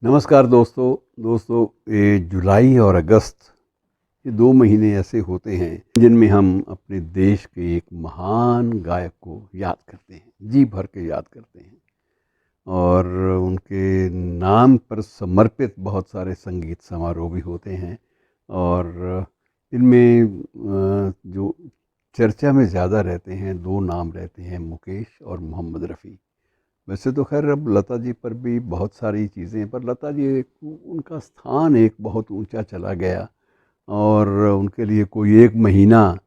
नमस्कार दोस्तों ये जुलाई और अगस्त ये 2 महीने ऐसे होते हैं जिनमें हम अपने देश के एक महान गायक को याद करते हैं, जी भर के याद करते हैं। और उनके नाम पर समर्पित बहुत सारे संगीत समारोह भी होते हैं। और इनमें जो चर्चा में ज़्यादा रहते हैं, 2 नाम रहते हैं, मुकेश और मोहम्मद रफ़ी। वैसे तो खैर अब लता जी पर भी बहुत सारी चीज़ें हैं, पर लता जी उनका स्थान एक बहुत ऊंचा चला गया। और उनके लिए कोई एक महीना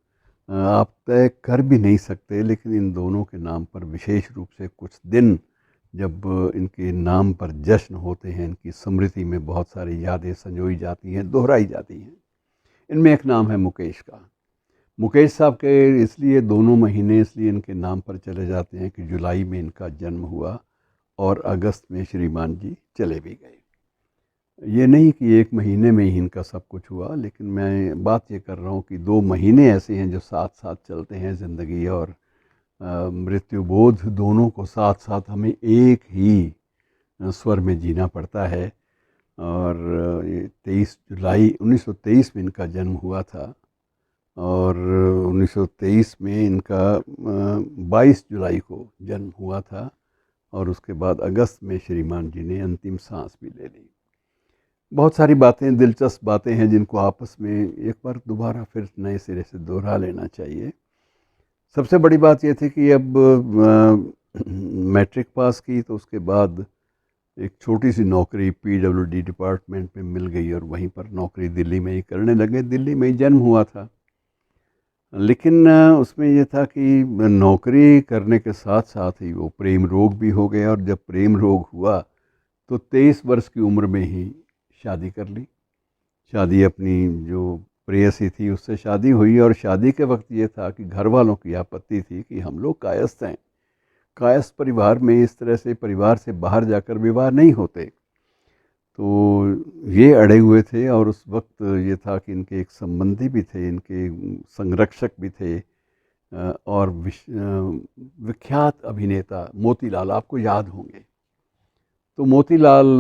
आप तय कर भी नहीं सकते, लेकिन इन दोनों के नाम पर विशेष रूप से कुछ दिन जब इनके नाम पर जश्न होते हैं, इनकी स्मृति में बहुत सारी यादें संजोई जाती हैं, दोहराई जाती हैं। इनमें एक नाम है मुकेश का। मुकेश साहब के इसलिए 2 महीने इसलिए इनके नाम पर चले जाते हैं कि जुलाई में इनका जन्म हुआ और अगस्त में श्रीमान जी चले भी गए। ये नहीं कि एक महीने में ही इनका सब कुछ हुआ, लेकिन मैं बात ये कर रहा हूँ कि 2 महीने ऐसे हैं जो साथ साथ चलते हैं। ज़िंदगी और मृत्यु बोध दोनों को साथ साथ हमें एक ही स्वर में जीना पड़ता है। और ये 23 जुलाई 1923 में इनका जन्म हुआ था और 1923 में इनका 22 जुलाई को जन्म हुआ था और उसके बाद अगस्त में श्रीमान जी ने अंतिम सांस भी ले ली। बहुत सारी बातें, दिलचस्प बातें हैं जिनको आपस में एक बार दोबारा फिर नए सिरे से दोहरा लेना चाहिए। सबसे बड़ी बात ये थी कि अब मैट्रिक पास की तो उसके बाद एक छोटी सी नौकरी पीडब्ल्यूडी डिपार्टमेंट में मिल गई और वहीं पर नौकरी दिल्ली में ही करने लगे। दिल्ली में ही जन्म हुआ था, लेकिन उसमें ये था कि नौकरी करने के साथ साथ ही वो प्रेम रोग भी हो गया। और जब प्रेम रोग हुआ तो 23 वर्ष की उम्र में ही शादी कर ली। शादी अपनी जो प्रेयसी थी उससे शादी हुई और शादी के वक्त ये था कि घर वालों की आपत्ति थी कि हम लोग कायस्थ हैं, कायस्थ परिवार में इस तरह से परिवार से बाहर जाकर विवाह नहीं होते। तो ये अड़े हुए थे और उस वक्त ये था कि इनके एक संबंधी भी थे, इनके संरक्षक भी थे और विख्यात अभिनेता मोतीलाल, आपको याद होंगे। तो मोतीलाल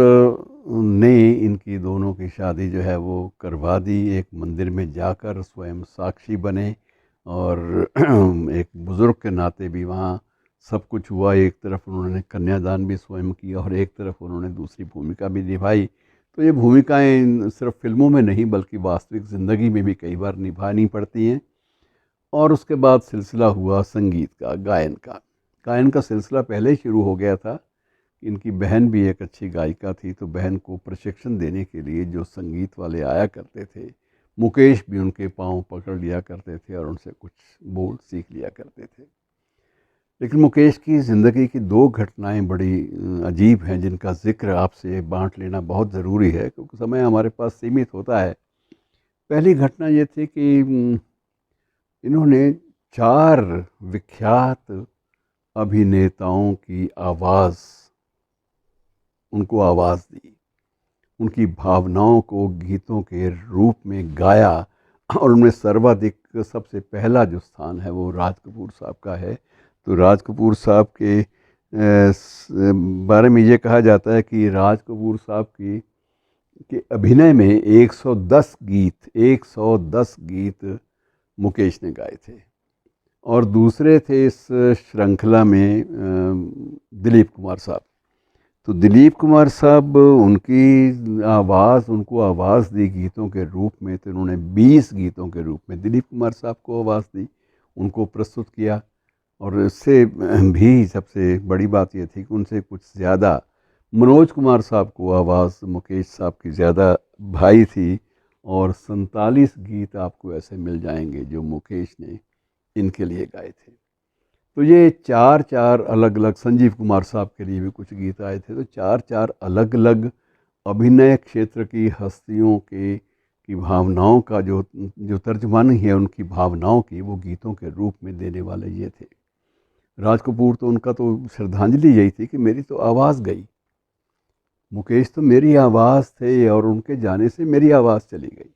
ने इनकी दोनों की शादी जो है वो करवा दी। एक मंदिर में जाकर स्वयं साक्षी बने और एक बुज़ुर्ग के नाते भी वहाँ सब कुछ हुआ। एक तरफ उन्होंने कन्यादान भी स्वयं किया और एक तरफ उन्होंने दूसरी भूमिका भी निभाई। तो ये भूमिकाएं सिर्फ फिल्मों में नहीं बल्कि वास्तविक ज़िंदगी में भी कई बार निभानी पड़ती हैं। और उसके बाद सिलसिला हुआ संगीत का, गायन का। गायन का सिलसिला पहले ही शुरू हो गया था। इनकी बहन भी एक अच्छी गायिका थी, तो बहन को प्रशिक्षण देने के लिए जो संगीत वाले आया करते थे, मुकेश भी उनके पांव पकड़ लिया करते थे और उनसे कुछ बोल सीख लिया करते थे। लेकिन मुकेश की ज़िंदगी की 2 घटनाएं बड़ी अजीब हैं जिनका जिक्र आपसे बांट लेना बहुत ज़रूरी है, क्योंकि समय हमारे पास सीमित होता है। पहली घटना ये थी कि इन्होंने 4 विख्यात अभिनेताओं की आवाज़, उनको आवाज़ दी, उनकी भावनाओं को गीतों के रूप में गाया। और उनमें सर्वाधिक सबसे पहला जो स्थान है वो राज कपूर साहब का है। तो राज कपूर साहब के बारे में ये कहा जाता है कि राज कपूर साहब की के अभिनय में 110 गीत मुकेश ने गाए थे। और दूसरे थे इस श्रृंखला में दिलीप कुमार साहब। तो दिलीप कुमार साहब उनकी आवाज़, उनको आवाज़ दी गीतों के रूप में, तो उन्होंने 20 गीतों के रूप में दिलीप कुमार साहब को आवाज़ दी, उनको प्रस्तुत किया। और इससे भी सबसे बड़ी बात ये थी कि उनसे कुछ ज़्यादा मनोज कुमार साहब को आवाज़ मुकेश साहब की ज़्यादा भाई थी। और 47 गीत आपको ऐसे मिल जाएंगे जो मुकेश ने इनके लिए गाए थे। तो ये 4 अलग अलग, संजीव कुमार साहब के लिए भी कुछ गीत आए थे। तो 4 अलग अलग अभिनय क्षेत्र की हस्तियों के की भावनाओं का जो जो तर्जमानी है उनकी भावनाओं की, वो गीतों के रूप में देने वाले ये थे। राज कपूर तो उनका तो श्रद्धांजलि यही थी कि मेरी तो आवाज़ गई, मुकेश तो मेरी आवाज़ थे और उनके जाने से मेरी आवाज़ चली गई।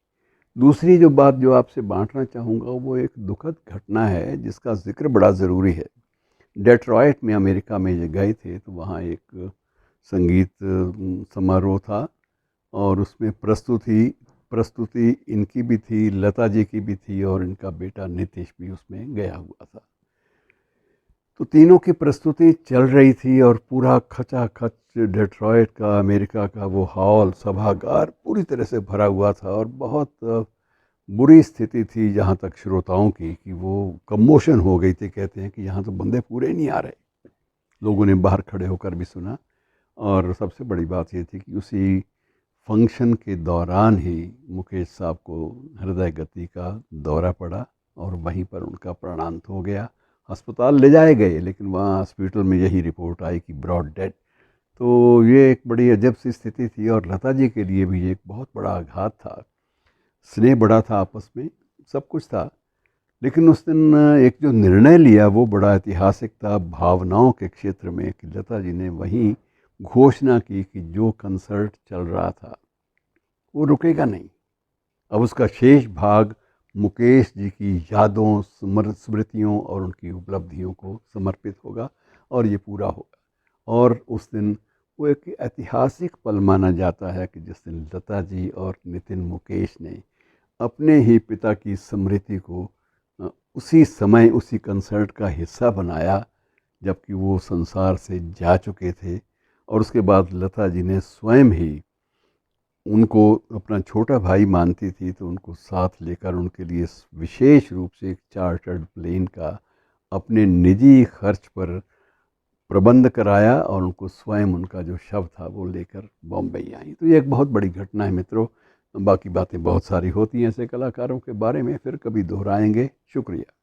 दूसरी जो बात जो आपसे बांटना चाहूँगा वो एक दुखद घटना है जिसका जिक्र बड़ा ज़रूरी है। डेट्रॉयट में, अमेरिका में ये गए थे, तो वहाँ एक संगीत समारोह था और उसमें प्रस्तुति इनकी भी थी, लता जी की भी थी और इनका बेटा नीतीश भी उसमें गया हुआ था। तो तीनों की प्रस्तुति चल रही थी और पूरा खचाखच डेट्रॉयट का, अमेरिका का वो हॉल, सभागार पूरी तरह से भरा हुआ था और बहुत बुरी स्थिति थी जहाँ तक श्रोताओं की कि वो कमोशन हो गई थी। कहते हैं कि यहाँ तो बंदे पूरे नहीं आ रहे। लोगों ने बाहर खड़े होकर भी सुना और सबसे बड़ी बात ये थी कि उसी फंक्शन के दौरान ही मुकेश साहब को हृदय गति का दौरा पड़ा और वहीं पर उनका प्राणांत हो गया। अस्पताल ले जाए गए लेकिन वहाँ हॉस्पिटल में यही रिपोर्ट आई कि ब्रॉड डेड। तो ये एक बड़ी अजब सी स्थिति थी और लता जी के लिए भी एक बहुत बड़ा आघात था। स्नेह बड़ा था आपस में, सब कुछ था, लेकिन उस दिन एक जो निर्णय लिया वो बड़ा ऐतिहासिक था भावनाओं के क्षेत्र में कि लता जी ने वहीं घोषणा की कि जो कंसर्ट चल रहा था वो रुकेगा नहीं। अब उसका शेष भाग मुकेश जी की यादों, स्मृतियों और उनकी उपलब्धियों को समर्पित होगा और ये पूरा होगा। और उस दिन वो एक ऐतिहासिक पल माना जाता है कि जिस दिन लता जी और नितिन मुकेश ने अपने ही पिता की स्मृति को उसी समय उसी कंसर्ट का हिस्सा बनाया जबकि वो संसार से जा चुके थे। और उसके बाद लता जी ने स्वयं ही, उनको अपना छोटा भाई मानती थी, तो उनको साथ लेकर उनके लिए विशेष रूप से एक चार्टर्ड प्लेन का अपने निजी खर्च पर प्रबंध कराया और उनको स्वयं उनका जो शव था वो लेकर बॉम्बे आई। तो ये एक बहुत बड़ी घटना है मित्रों। बाकी बातें बहुत सारी होती हैं ऐसे कलाकारों के बारे में, फिर कभी दोहराएंगे। शुक्रिया।